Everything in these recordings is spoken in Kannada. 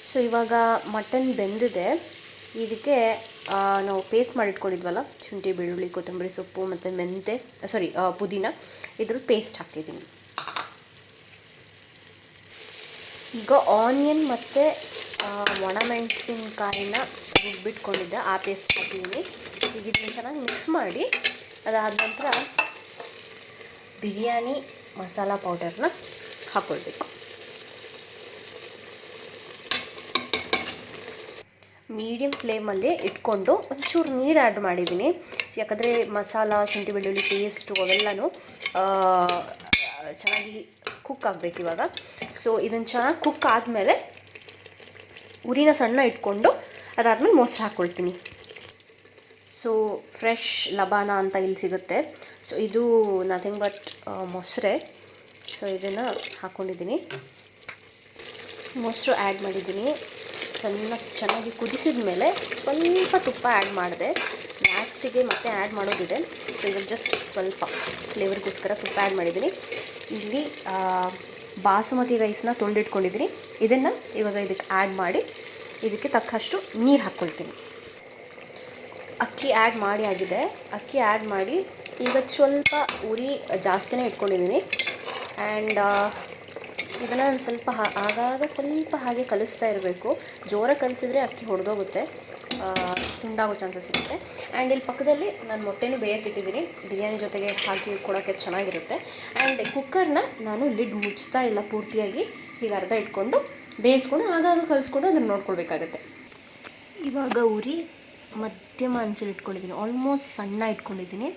ಸೊ ಇವಾಗ ಮಟನ್ ಬೆಂದಿದೆ. ಇದಕ್ಕೆ ನಾವು ಪೇಸ್ಟ್ ಮಾಡಿಟ್ಕೊಂಡಿದ್ವಲ್ಲ, ಶುಂಠಿ ಬೆಳ್ಳುಳ್ಳಿ ಕೊತ್ತಂಬರಿ ಸೊಪ್ಪು ಮತ್ತು ಮೆಂತೆ ಪುದೀನ, ಇದ್ರ ಪೇಸ್ಟ್ ಹಾಕಿದ್ದೀನಿ. ಈಗ ಆನಿಯನ್ ಮತ್ತು ಒಣಮೆಣಸಿನ್ಕಾಯಿನ ರುಬ್ಬಿಟ್ಕೊಂಡಿದ್ದೆ, ಆ ಪೇಸ್ಟ್ ಹಾಕಿದ್ದೀನಿ. ಈಗ ಇದನ್ನು ಚೆನ್ನಾಗಿ ಮಿಕ್ಸ್ ಮಾಡಿ ಅದಾದ ನಂತರ ಬಿರಿಯಾನಿ ಮಸಾಲ ಪೌಡರ್ನ ಹಾಕ್ಕೊಳ್ಬೇಕು. ಮೀಡಿಯಮ್ ಫ್ಲೇಮಲ್ಲಿ ಇಟ್ಕೊಂಡು ಒಂಚೂರು ನೀರು ಆ್ಯಡ್ ಮಾಡಿದ್ದೀನಿ. ಯಾಕಂದರೆ ಮಸಾಲ, ಶುಂಠಿ ಬೆಳ್ಳುಳ್ಳಿ ಪೇಸ್ಟು ಅವೆಲ್ಲನೂ ಚೆನ್ನಾಗಿ ಕುಕ್ ಆಗಬೇಕು ಇವಾಗ. ಸೊ ಇದನ್ನು ಚೆನ್ನಾಗಿ ಕುಕ್ ಆದಮೇಲೆ ಉರಿನ ಸಣ್ಣ ಇಟ್ಕೊಂಡು ಅದಾದಮೇಲೆ ಮೊಸರು ಹಾಕ್ಕೊಳ್ತೀನಿ. ಸೊ ಫ್ರೆಶ್ ಲಬಾನ ಅಂತ ಇಲ್ಲಿ ಸಿಗುತ್ತೆ. ಸೊ ಇದು ನಥಿಂಗ್ ಬಟ್ ಮೊಸರೆ. ಸೊ ಇದನ್ನು ಹಾಕ್ಕೊಂಡಿದ್ದೀನಿ, ಮೊಸರು ಆ್ಯಡ್ ಮಾಡಿದ್ದೀನಿ. ಚೆನ್ನಾಗಿ ಕುದಿಸಿದ ಮೇಲೆ ಸ್ವಲ್ಪ ತುಪ್ಪ ಆ್ಯಡ್ ಮಾಡಿದೆ. ಲಾಸ್ಟಿಗೆ ಮತ್ತೆ ಆ್ಯಡ್ ಮಾಡೋದಿದೆ. ಸೊ ಇವಾಗ ಜಸ್ಟ್ ಸ್ವಲ್ಪ ಫ್ಲೇವರ್ಗೋಸ್ಕರ ತುಪ್ಪ ಆ್ಯಡ್ ಮಾಡಿದ್ದೀನಿ. ಇಲ್ಲಿ ಬಾಸುಮತಿ ರೈಸ್ನ ತೊಳೆದಿಟ್ಕೊಂಡಿದ್ದೀನಿ. ಇದನ್ನು ಇವಾಗ ಇದಕ್ಕೆ ಆ್ಯಡ್ ಮಾಡಿ ಇದಕ್ಕೆ ತಕ್ಕಷ್ಟು ನೀರು ಹಾಕ್ಕೊಳ್ತೀನಿ. ಅಕ್ಕಿ ಆ್ಯಡ್ ಮಾಡಿ ಆಗಿದೆ. ಅಕ್ಕಿ ಆ್ಯಡ್ ಮಾಡಿ ಈಗ ಸ್ವಲ್ಪ ಉರಿ ಜಾಸ್ತಿನೇ ಇಟ್ಕೊಂಡಿದ್ದೀನಿ. ಆ್ಯಂಡ್ ಇದನ್ನು ಸ್ವಲ್ಪ ಆಗಾಗ ಸ್ವಲ್ಪ ಹಾಗೆ ಕಲಿಸ್ತಾ ಇರಬೇಕು. ಜೋರಾಗಿ ಕಲಿಸಿದ್ರೆ ಅಕ್ಕಿ ಹೊಡೆದೋಗುತ್ತೆ, ತುಂಡಾಗೋ ಚಾನ್ಸಸ್ ಇರುತ್ತೆ. ಆ್ಯಂಡ್ ಇಲ್ಲಿ ಪಕ್ಕದಲ್ಲಿ ನಾನು ಮೊಟ್ಟೆನೂ ಬೇಯಕ್ಕೆ ಇಟ್ಟಿದ್ದೀನಿ. ಬಿರಿಯಾನಿ ಜೊತೆಗೆ ಹಾಕಿ ಕೊಡೋಕ್ಕೆ ಚೆನ್ನಾಗಿರುತ್ತೆ. ಆ್ಯಂಡ್ ಕುಕ್ಕರ್ನ ನಾನು ಲಿಡ್ ಮುಚ್ತಾ ಇಲ್ಲ, ಪೂರ್ತಿಯಾಗಿ ಹೀಗೆ ಅರ್ಧ ಇಟ್ಕೊಂಡು ಬೇಯಿಸ್ಕೊಂಡು ಆಗಾಗ ಕಲಿಸ್ಕೊಂಡು ಅದನ್ನು ನೋಡ್ಕೊಳ್ಬೇಕಾಗತ್ತೆ. ಇವಾಗ ಉರಿ ಮಧ್ಯಮ ಅಂಚಲ್ಲಿ ಇಟ್ಕೊಂಡಿದ್ದೀನಿ, ಆಲ್ಮೋಸ್ಟ್ ಸಣ್ಣ ಇಟ್ಕೊಂಡಿದ್ದೀನಿ.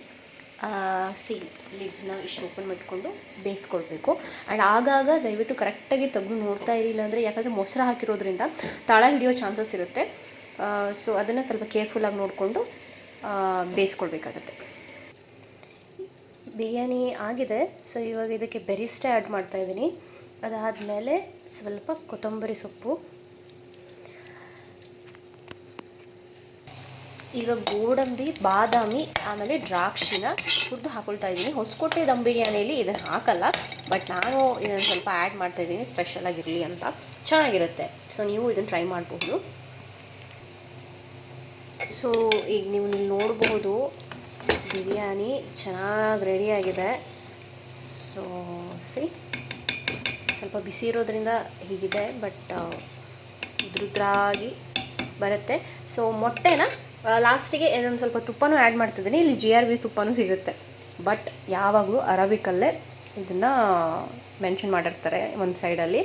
ಲಿಡ್ನ ಇಷ್ಟು ಓಪನ್ ಮಾಡಿಕೊಂಡು ಬೇಯಿಸ್ಕೊಳ್ಬೇಕು. ಆ್ಯಂಡ್ ಆಗಾಗ ದಯವಿಟ್ಟು ಕರೆಕ್ಟಾಗಿ ತೆಗೆದು ನೋಡ್ತಾ ಇರಿ, ಇಲ್ಲಾಂದರೆ ಯಾಕಂದರೆ ಮೊಸರು ಹಾಕಿರೋದ್ರಿಂದ ತಳ ಹಿಡಿಯೋ ಚಾನ್ಸಸ್ ಇರುತ್ತೆ. ಸೊ ಅದನ್ನು ಸ್ವಲ್ಪ ಕೇರ್ಫುಲ್ಲಾಗಿ ನೋಡಿಕೊಂಡು ಬೇಯಿಸ್ಕೊಳ್ಬೇಕಾಗತ್ತೆ. ಬಿರಿಯಾನಿ ಆಗಿದೆ. ಸೊ ಇವಾಗ ಇದಕ್ಕೆ ಬೆರಿಸ್ಟೆ ಆ್ಯಡ್ ಮಾಡ್ತಾಯಿದ್ದೀನಿ. ಅದಾದಮೇಲೆ ಸ್ವಲ್ಪ ಕೊತ್ತಂಬರಿ ಸೊಪ್ಪು, ಈಗ ಗೋಡಂಬಿ, ಬಾದಾಮಿ, ಆಮೇಲೆ ದ್ರಾಕ್ಷಿನ ಹುರಿದು ಹಾಕ್ಕೊಳ್ತಾ ಇದ್ದೀನಿ. ಹೊಸಕೋಟೆ ದಮ್ ಬಿರಿಯಾನಿಯಲ್ಲಿ ಇದನ್ನು ಹಾಕಲ್ಲ, ಬಟ್ ನಾನು ಇದನ್ನು ಸ್ವಲ್ಪ ಆ್ಯಡ್ ಮಾಡ್ತಾಯಿದ್ದೀನಿ ಸ್ಪೆಷಲಾಗಿರಲಿ ಅಂತ, ಚೆನ್ನಾಗಿರುತ್ತೆ. ಸೊ ನೀವು ಇದನ್ನು ಟ್ರೈ ಮಾಡಬಹುದು. ಸೊ ಈಗ ನೀವು ನೋಡಬಹುದು ಬಿರಿಯಾನಿ ಚೆನ್ನಾಗಿ ರೆಡಿಯಾಗಿದೆ. ಸೊ ಸ್ವಲ್ಪ ಬಿಸಿ ಇರೋದ್ರಿಂದ ಹೀಗಿದೆ, ಬಟ್ ಉದ್ರುದ್ರಾಗಿ ಬರುತ್ತೆ. ಸೊ ಮೊಟ್ಟೆನ ಲಾಸ್ಟಿಗೆ ಇದೊಂದು ಸ್ವಲ್ಪ ತುಪ್ಪನೂ ಆ್ಯಡ್ ಮಾಡ್ತಿದ್ದೀನಿ. ಇಲ್ಲಿ GRB ತುಪ್ಪನೂ ಸಿಗುತ್ತೆ, ಬಟ್ ಯಾವಾಗಲೂ ಅರಬಿಕಲ್ಲೇ ಇದನ್ನು ಮೆನ್ಷನ್ ಮಾಡಿರ್ತಾರೆ ಒಂದು ಸೈಡಲ್ಲಿ.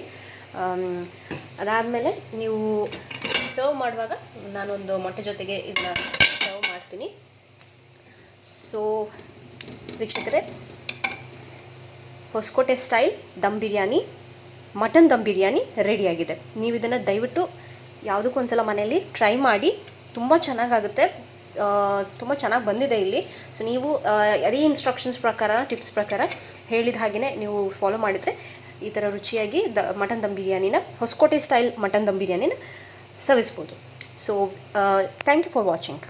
ಅದಾದಮೇಲೆ ನೀವು ಸರ್ವ್ ಮಾಡುವಾಗ ನಾನೊಂದು ಮೊಟ್ಟೆ ಜೊತೆಗೆ ಇದನ್ನ ಸರ್ವ್ ಮಾಡ್ತೀನಿ. ಸೊ ವೀಕ್ಷಕರೇ, ಹೊಸಕೋಟೆ ಸ್ಟೈಲ್ ದಮ್ ಬಿರಿಯಾನಿ, ಮಟನ್ ದಮ್ ಬಿರಿಯಾನಿ ರೆಡಿಯಾಗಿದೆ. ನೀವು ಇದನ್ನು ದಯವಿಟ್ಟು ಯಾವುದಕ್ಕೂ ಒಂದು ಸಲ ಮನೆಯಲ್ಲಿ ಟ್ರೈ ಮಾಡಿ, ತುಂಬ ಚೆನ್ನಾಗಾಗುತ್ತೆ, ತುಂಬ ಚೆನ್ನಾಗಿ ಬಂದಿದೆ ಇಲ್ಲಿ. ಸೊ ನೀವು ಅದೇ ಇನ್ಸ್ಟ್ರಕ್ಷನ್ಸ್ ಪ್ರಕಾರ, ಟಿಪ್ಸ್ ಪ್ರಕಾರ ಹೇಳಿದ ಹಾಗೆಯೇ ನೀವು ಫಾಲೋ ಮಾಡಿದರೆ ಈ ಥರ ರುಚಿಯಾಗಿ ಮಟನ್ ದಮ್ ಬಿರಿಯಾನಿನ, ಹೊಸಕೋಟೆ ಸ್ಟೈಲ್ ಮಟನ್ ದಮ್ ಬಿರಿಯಾನಿನ ಸವಿಸ್ಬೋದು. So thank you for watching.